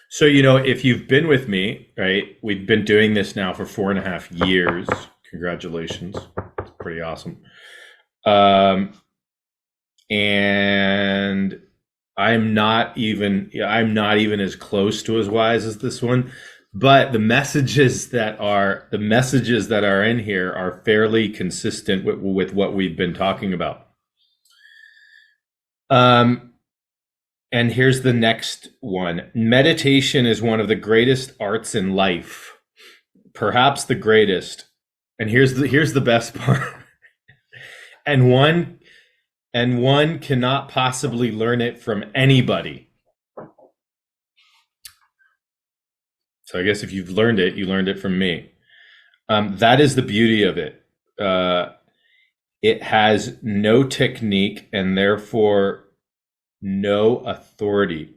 So, you know, if you've been with me, right, we've been doing this now for 4.5 years. Congratulations. It's pretty awesome. Um, and I'm not even as close to as wise as this one, but the messages that are in here are fairly consistent with what we've been talking about. Um, And here's the next one. Meditation is one of the greatest arts in life, perhaps the greatest. And here's the best part. And one cannot possibly learn it from anybody. So I guess if you've learned it, you learned it from me. That is the beauty of it. Uh, it has no technique and therefore no authority.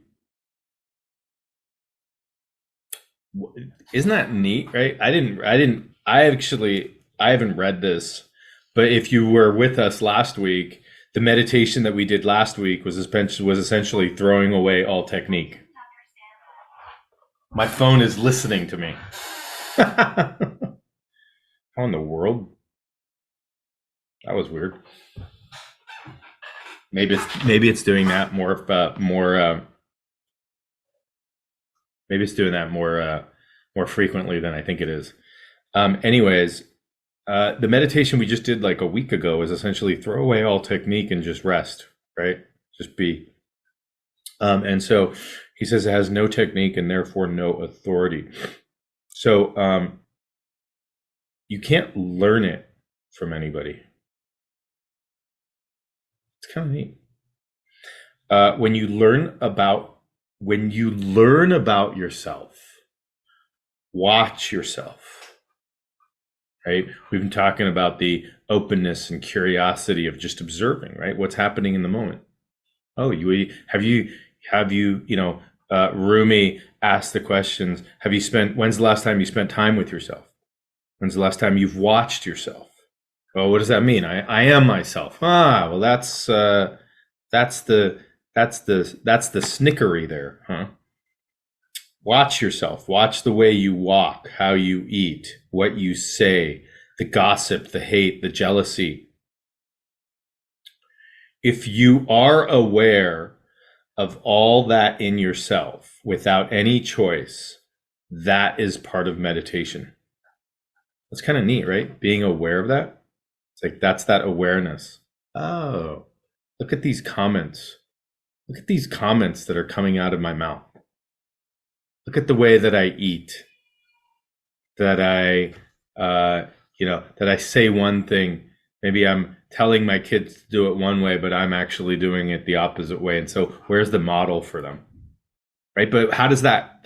Isn't that neat, right? I haven't read this, but if you were with us last week, the meditation that we did last week was essentially throwing away all technique. My phone is listening to me. How in the world? That was weird. Maybe it's doing that maybe it's doing that more frequently than I think it is. Anyways, the meditation we just did like a week ago is essentially throw away all technique and just rest, right? Just be. And so he says it has no technique and therefore no authority. So you can't learn it from anybody. It's kind of neat. When you learn about yourself, watch yourself, right? We've been talking about the openness and curiosity of just observing, right? What's happening in the moment. Oh, Rumi asked the questions. When's the last time you spent time with yourself? When's the last time you've watched yourself? Oh, what does that mean? I am myself. Well, that's the snickery there, huh? Watch yourself. Watch the way you walk, how you eat, what you say, the gossip, the hate, the jealousy. If you are aware of all that in yourself without any choice, that is part of meditation. That's kind of neat, right? Being aware of that. It's like that's that awareness. Oh, look at these comments. Look at these comments that are coming out of my mouth. Look at the way that I eat, that I say one thing. Maybe I'm telling my kids to do it one way, but I'm actually doing it the opposite way. And so where's the model for them? Right? But how does that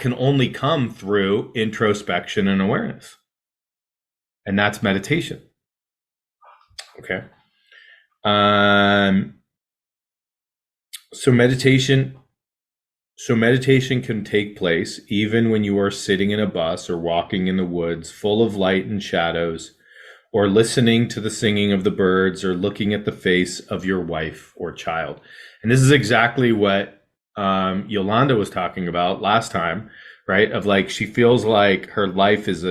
can only come through introspection and awareness. And that's meditation. Okay. So meditation can take place even when you are sitting in a bus or walking in the woods full of light and shadows, or listening to the singing of the birds, or looking at the face of your wife or child. And this is exactly what Yolanda was talking about last time, right? Of like, she feels like her life is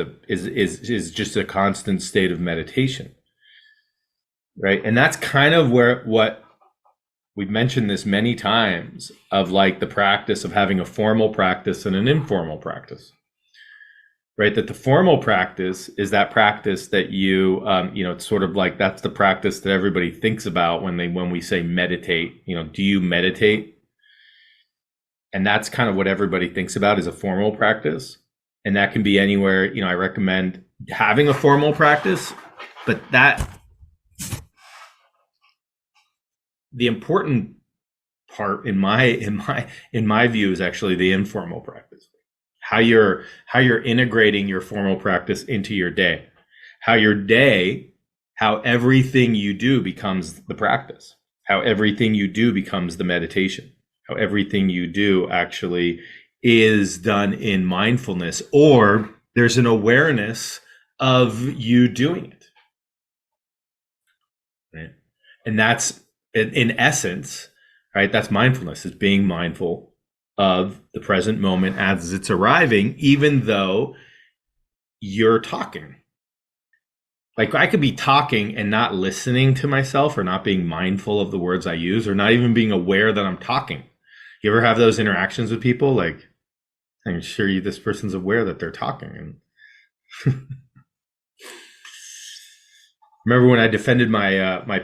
just a constant state of meditation, right? And that's kind of what we've mentioned this many times, of like the practice of having a formal practice and an informal practice, right? That the formal practice is that practice that it's sort of like, that's the practice that everybody thinks about when we say meditate. Do you meditate? And that's kind of what everybody thinks about, is a formal practice. And that can be anywhere. I recommend having a formal practice, but the important part in my view is actually the informal practice. How you're integrating your formal practice into your day. How everything you do becomes the practice. How everything you do becomes the meditation. How everything you do actually is done in mindfulness, or there's an awareness of you doing it. Right? And that's, in essence, right? That's mindfulness, is being mindful of the present moment as it's arriving, even though you're talking. Like I could be talking and not listening to myself or not being mindful of the words I use or not even being aware that I'm talking. You ever have those interactions with people? Like, I'm sure this person's aware that they're talking. And remember when I defended my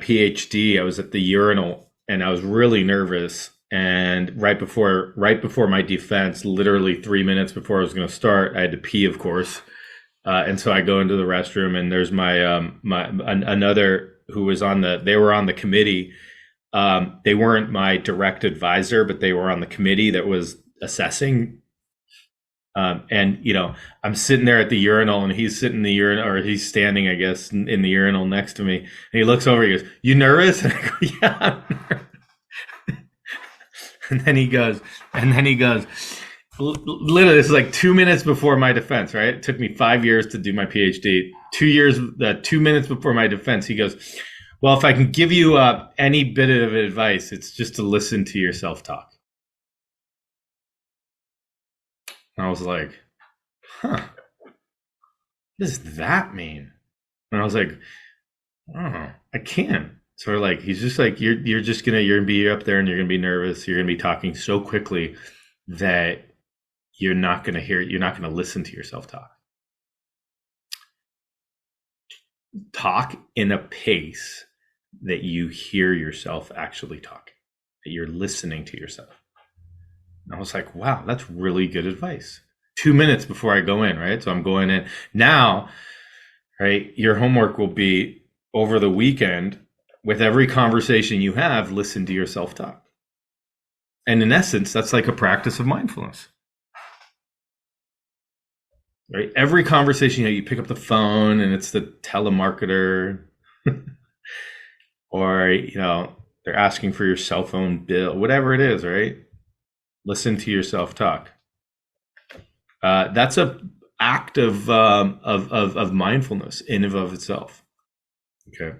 PhD, I was at the urinal and I was really nervous. And right before my defense, literally 3 minutes before I was going to start, I had to pee, of course. And so I go into the restroom, and there's another who was they were on the committee. They weren't my direct advisor, but they were on the committee that was assessing. And I'm sitting there at the urinal, and he's sitting in the urinal, or he's standing, I guess, in the urinal next to me. And he looks over, he goes, "You nervous?" And I go, "Yeah, I'm nervous." And then he goes, literally, this is like 2 minutes before my defense, right? It took me 5 years to do my PhD. 2 minutes before my defense, he goes, "Well, if I can give you any bit of advice, it's just to listen to your self-talk." And I was like, "Huh, what does that mean?" And I was like, "Oh, I can't." So like, he's just like, you're gonna be up there and you're gonna be nervous. You're gonna be talking so quickly that you're not gonna listen to your self-talk. Talk in a pace that you hear yourself actually talk, that you're listening to yourself. And I was like, wow, that's really good advice. 2 minutes before I go in, right? So I'm going in now, right? Your homework will be over the weekend. With every conversation you have, listen to your self-talk. And in essence, that's like a practice of mindfulness. Right? Every conversation, you pick up the phone and it's the telemarketer, or they're asking for your cell phone bill, whatever it is, right? Listen to your self-talk. That's a act of mindfulness in and of itself. Okay.